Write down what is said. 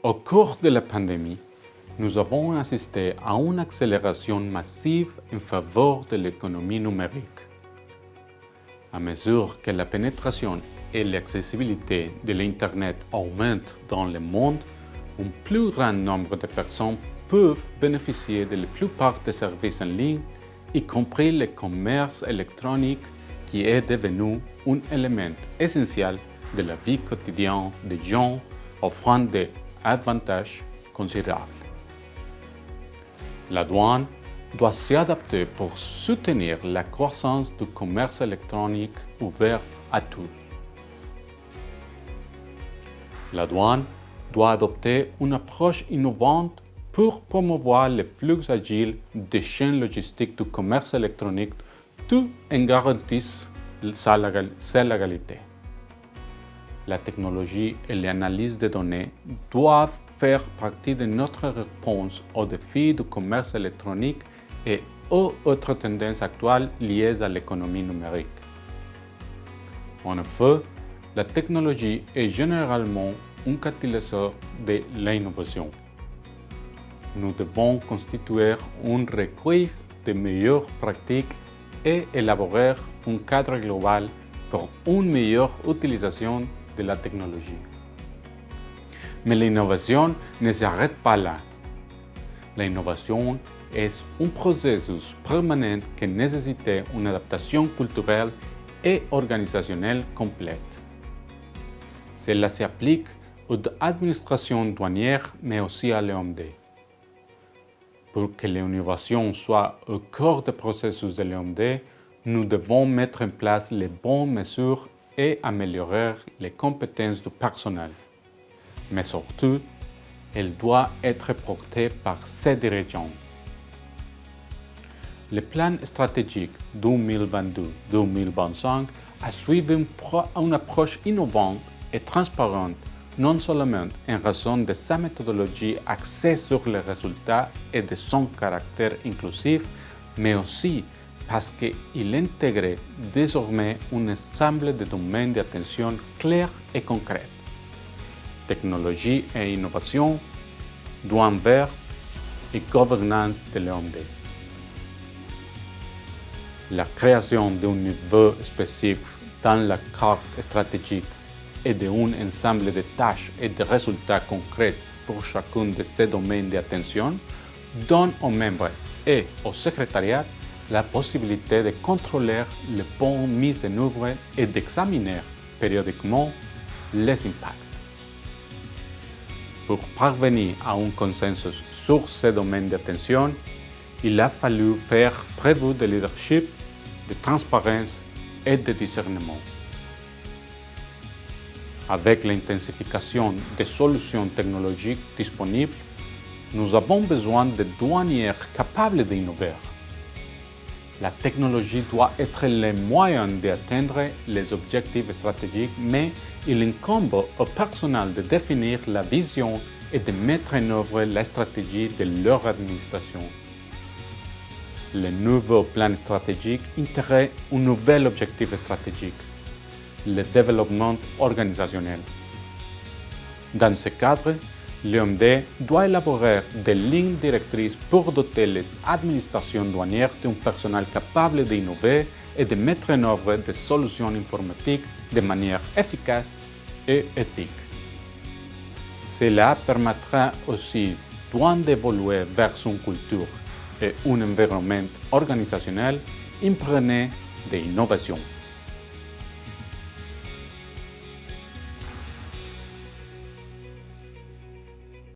Au cours de la pandémie, nous avons assisté à une accélération massive en faveur de l'économie numérique. À mesure que la pénétration et l'accessibilité de l'Internet augmentent dans le monde, un plus grand nombre de personnes peuvent bénéficier de la plupart des services en ligne, y compris le commerce électronique qui est devenu un élément essentiel de la vie quotidienne des gens, offrant des avantages considérables. La douane doit s'adapter pour soutenir la croissance du commerce électronique ouvert à tous. La douane doit adopter une approche innovante pour promouvoir les flux agiles des chaînes logistiques du commerce électronique tout en garantissant sa légalité. La technologie et l'analyse des données doivent faire partie de notre réponse aux défis du commerce électronique et aux autres tendances actuelles liées à l'économie numérique. En effet, la technologie est généralement un catalyseur de l'innovation. Nous devons constituer un recueil de meilleures pratiques et élaborer un cadre global pour une meilleure utilisation de la technologie. Mais l'innovation ne s'arrête pas là. L'innovation est un processus permanent qui nécessite une adaptation culturelle et organisationnelle complète. Cela s'applique aux administrations douanières, mais aussi à l'OMD. Pour que l'innovation soit au cœur du processus de l'OMD, nous devons mettre en place les bonnes mesures et améliorer les compétences du personnel. Mais surtout, elle doit être portée par ses dirigeants. Le plan stratégique 2022-2025 a suivi une approche innovante et transparente, non seulement en raison de sa méthodologie axée sur les résultats et de son caractère inclusif, mais aussi parce qu'il intègre désormais un ensemble de domaines d'attention clairs et concrets: technologie et innovation, douane verte et gouvernance de l'OMD. La création d'un niveau spécifique dans la carte stratégique et d'un ensemble de tâches et de résultats concrets pour chacun de ces domaines d'attention donne aux membres et au secrétariat la possibilité de contrôler les bonnes mises en œuvre et d'examiner périodiquement les impacts. Pour parvenir à un consensus sur ces domaines d'attention, il a fallu faire preuve de leadership, de transparence et de discernement. Avec l'intensification des solutions technologiques disponibles, nous avons besoin de douaniers capables d'innover. La technologie doit être le moyen d'atteindre les objectifs stratégiques, mais il incombe au personnel de définir la vision et de mettre en œuvre la stratégie de leur administration. Le nouveau plan stratégique intègre un nouvel objectif stratégique: le développement organisationnel. Dans ce cadre, l'OMD doit élaborer des lignes directrices pour doter les administrations douanières d'un personnel capable d'innover et de mettre en œuvre des solutions informatiques de manière efficace et éthique. Cela permettra aussi douane d'évoluer vers une culture et un environnement organisationnel imprégné d'innovation.